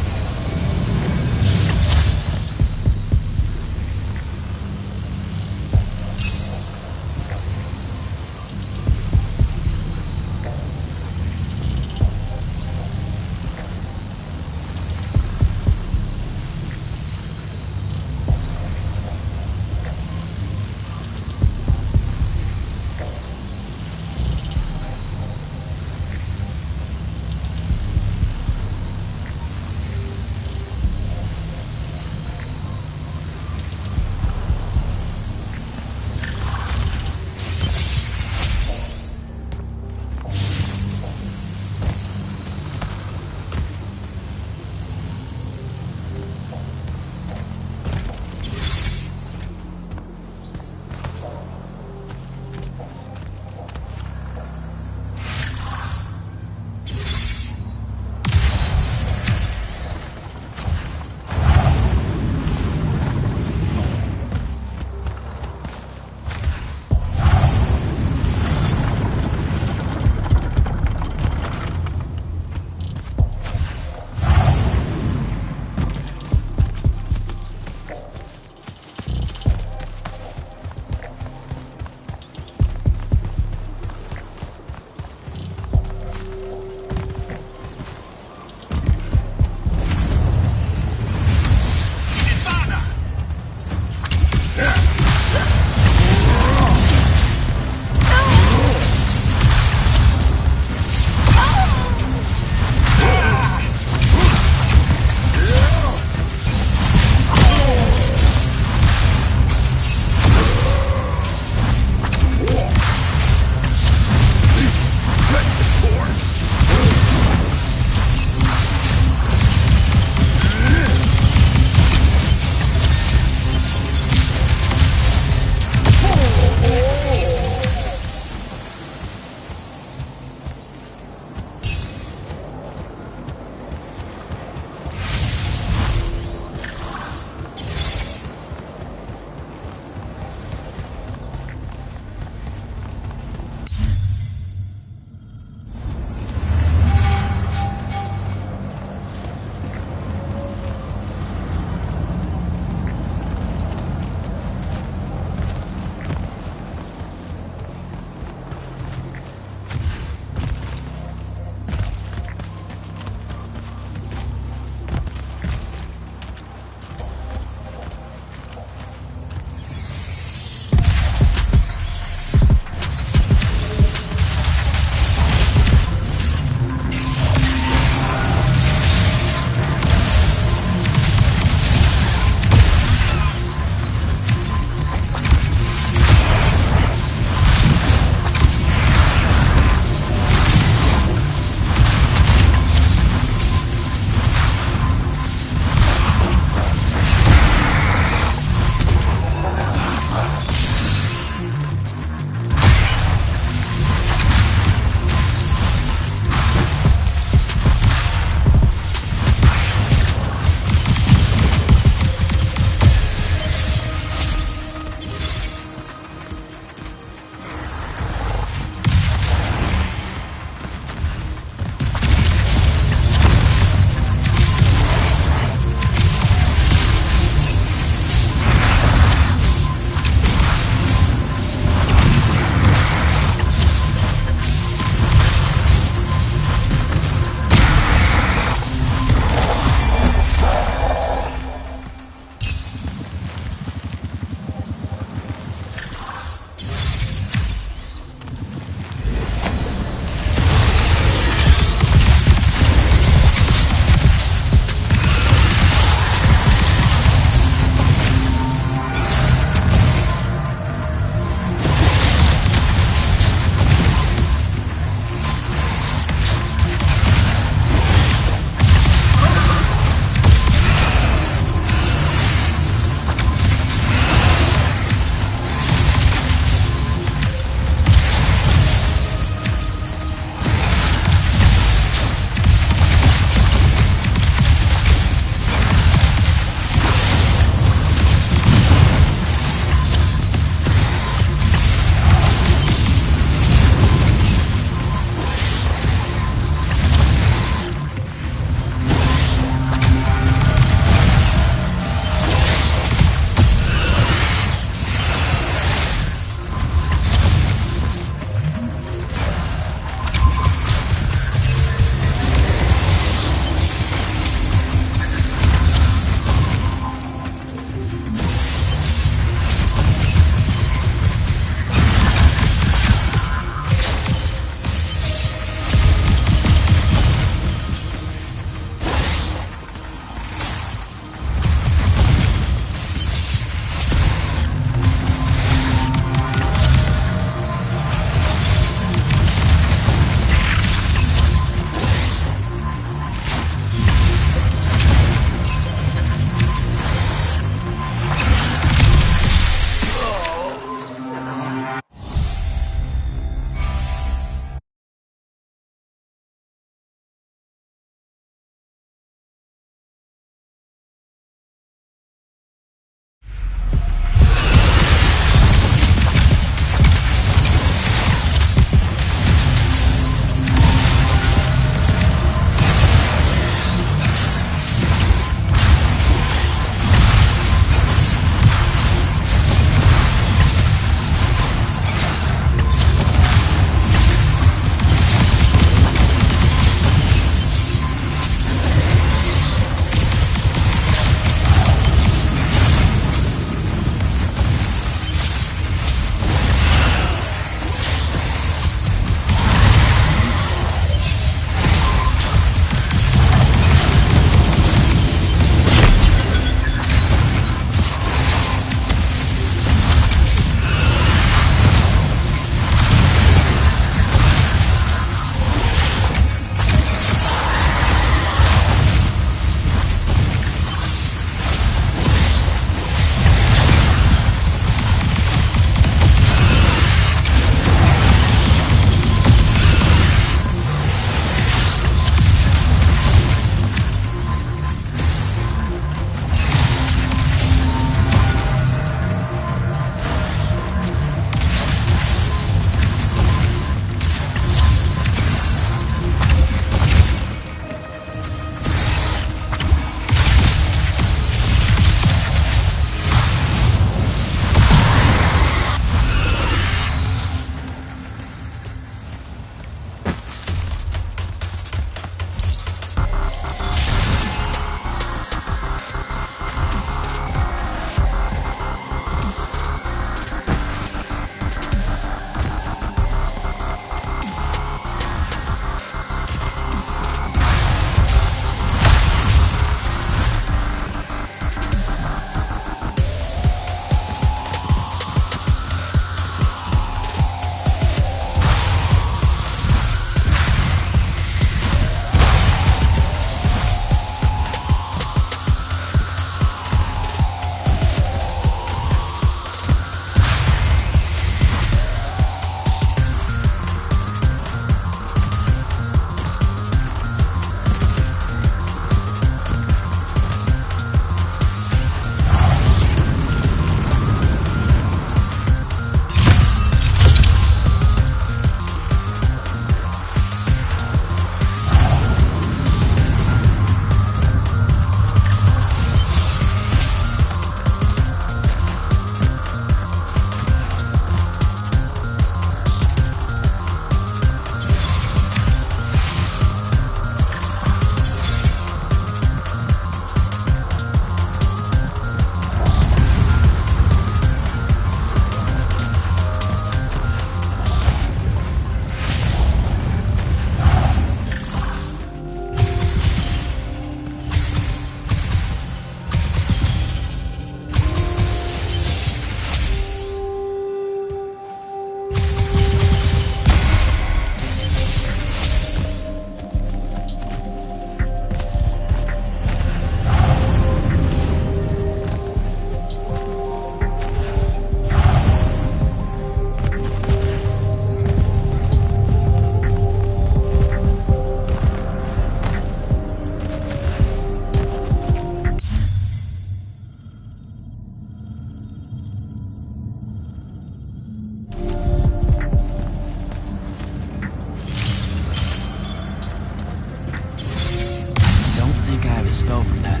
a spell for that.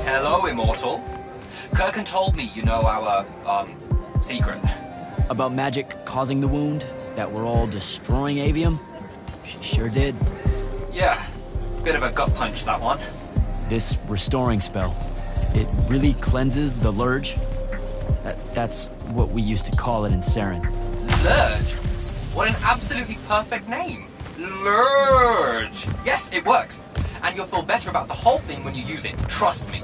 Hello, Immortal. Kirkan told me you know our, secret. About magic causing the wound? That we're all destroying Avium? She sure did. Yeah, bit of a gut punch, that one. This restoring spell, it really cleanses the Lurge? That's what we used to call it in Saren. Lurge? What an absolutely perfect name. Lurge! Yes, it works. And you'll feel better about the whole thing when you use it. Trust me.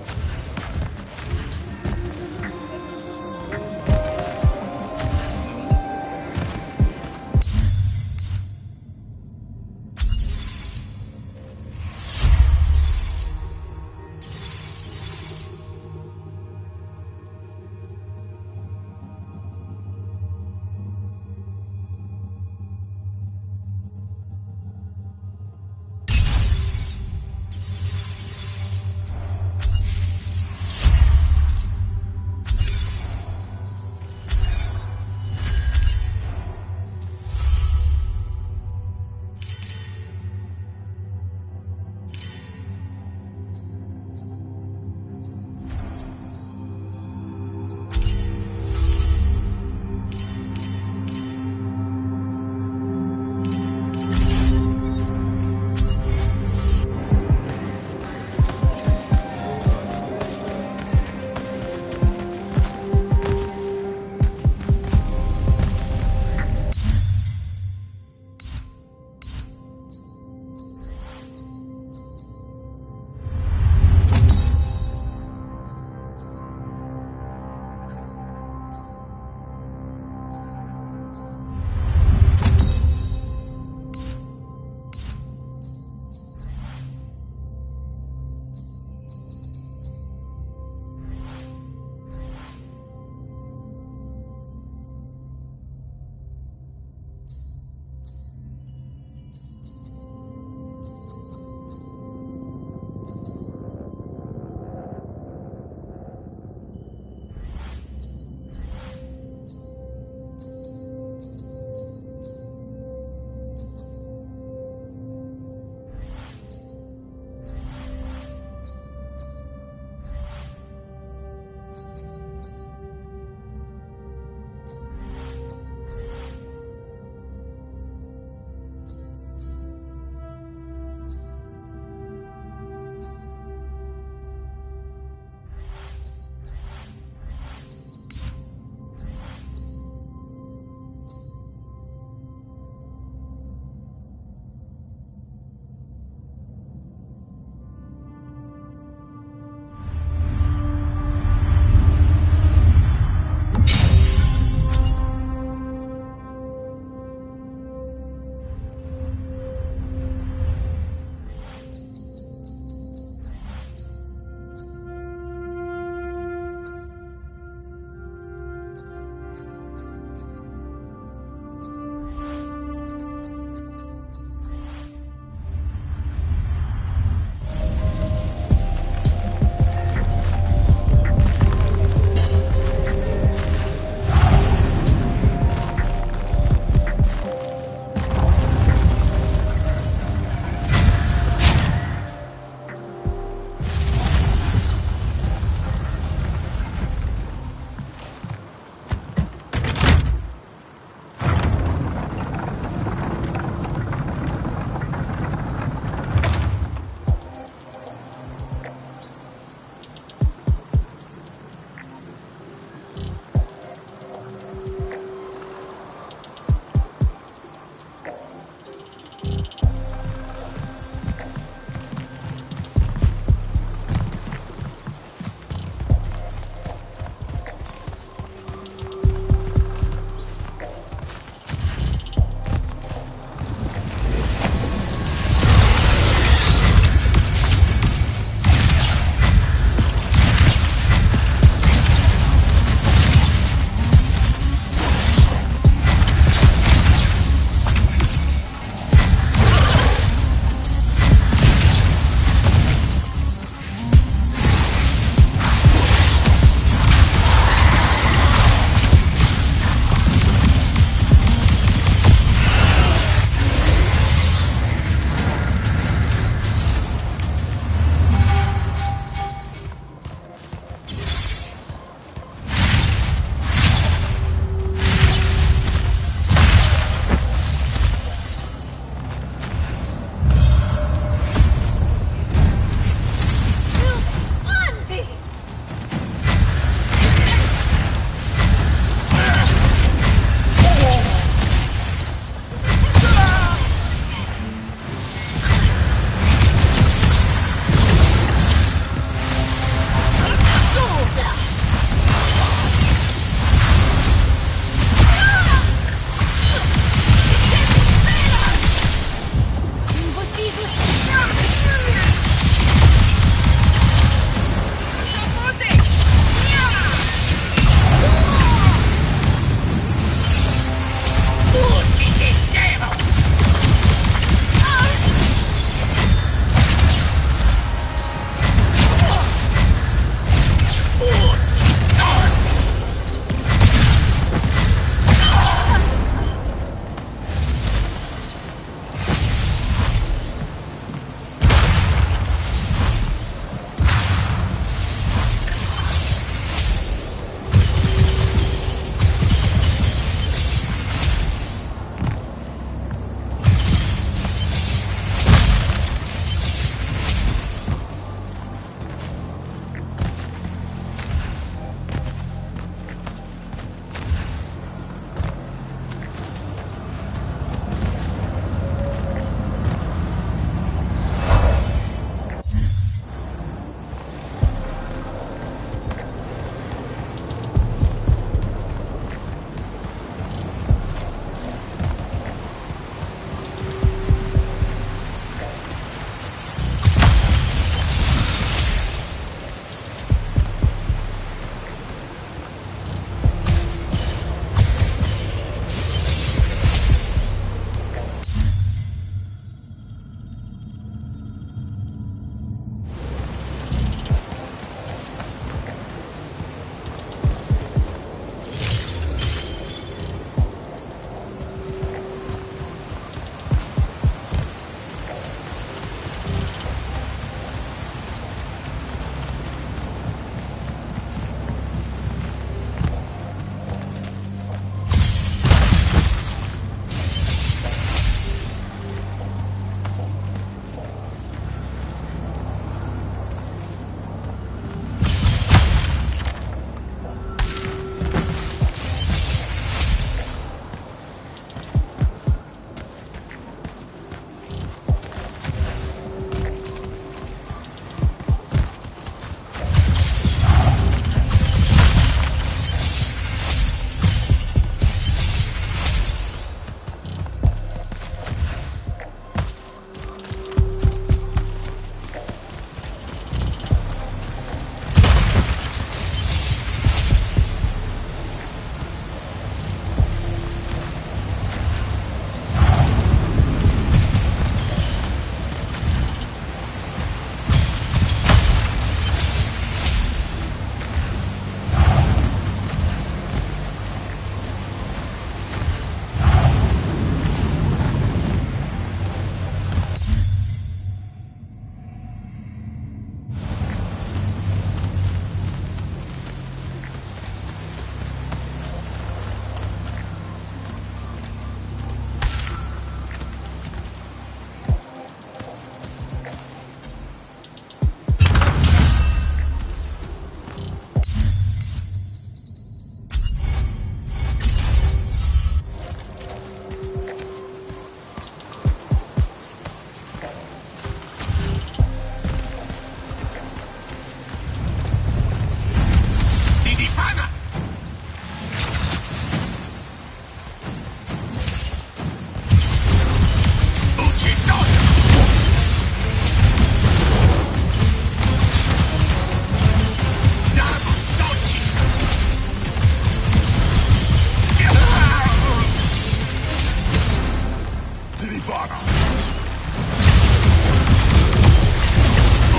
Nirvana.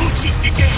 Ulti decay.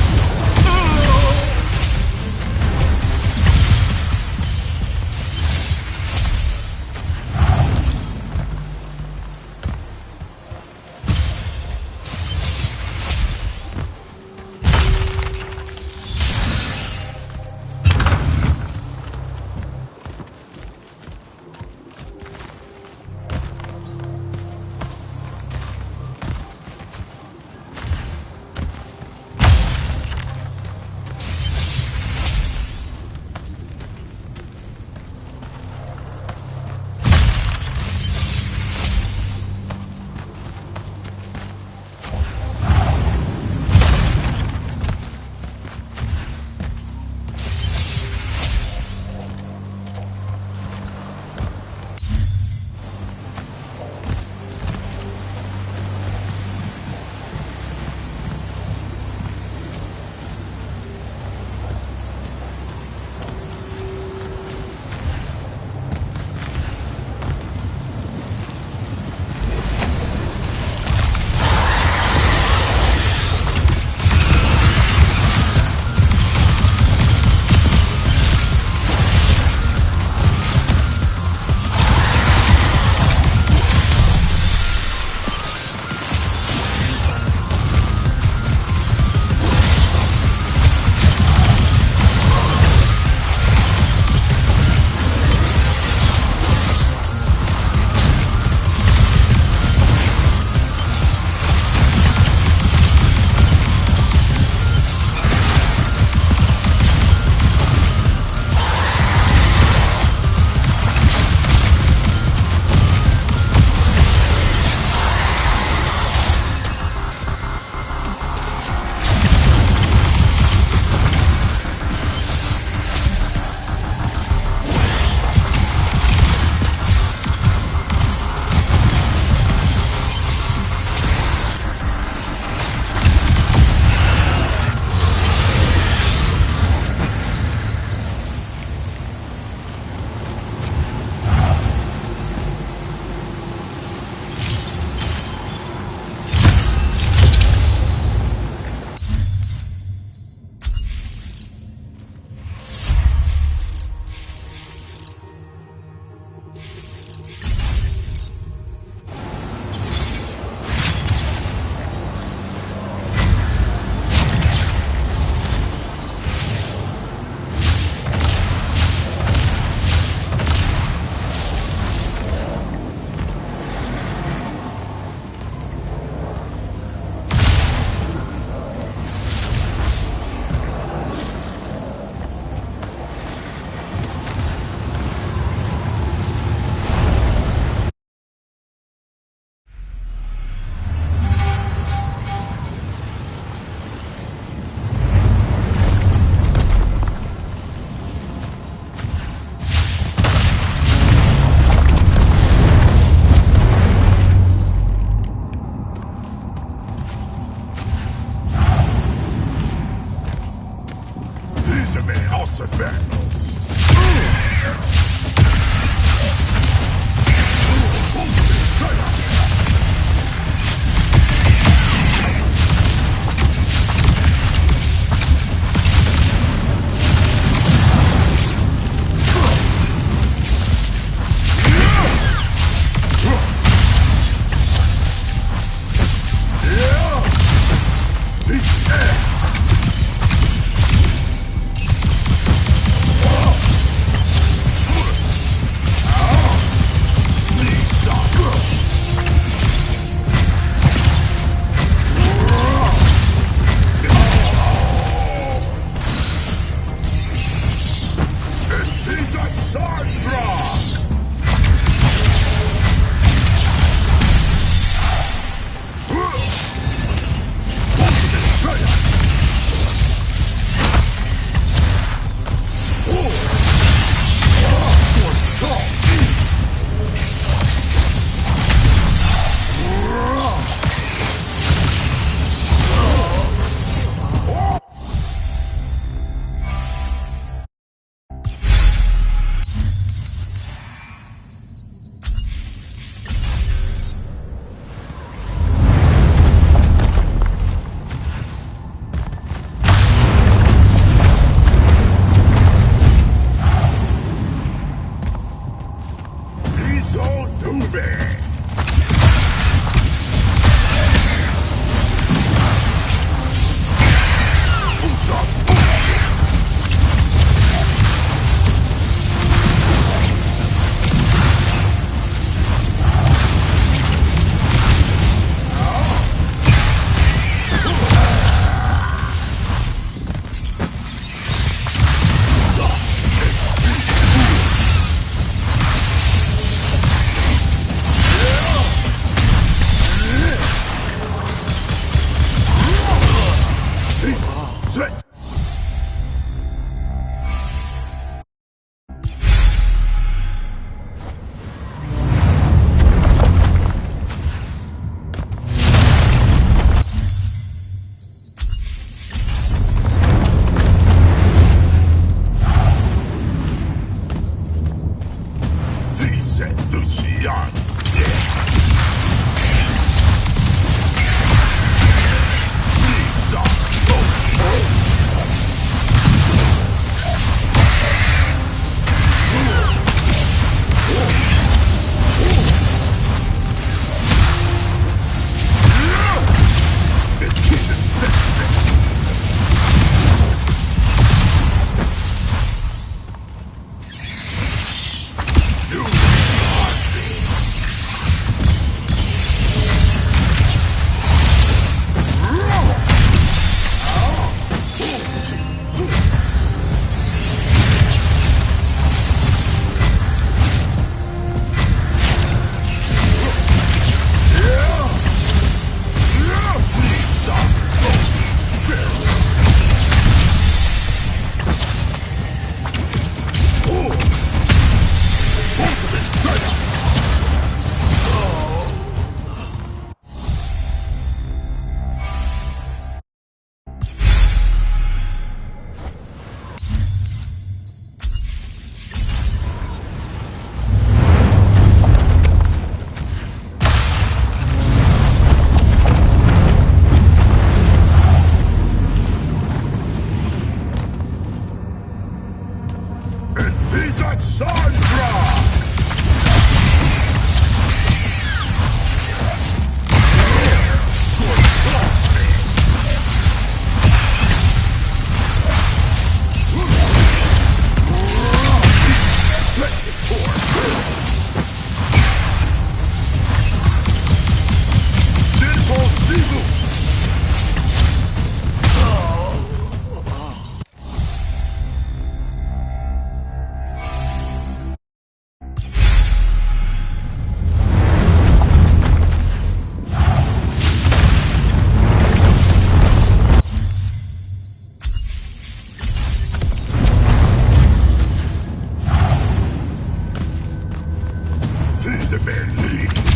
Feasibility.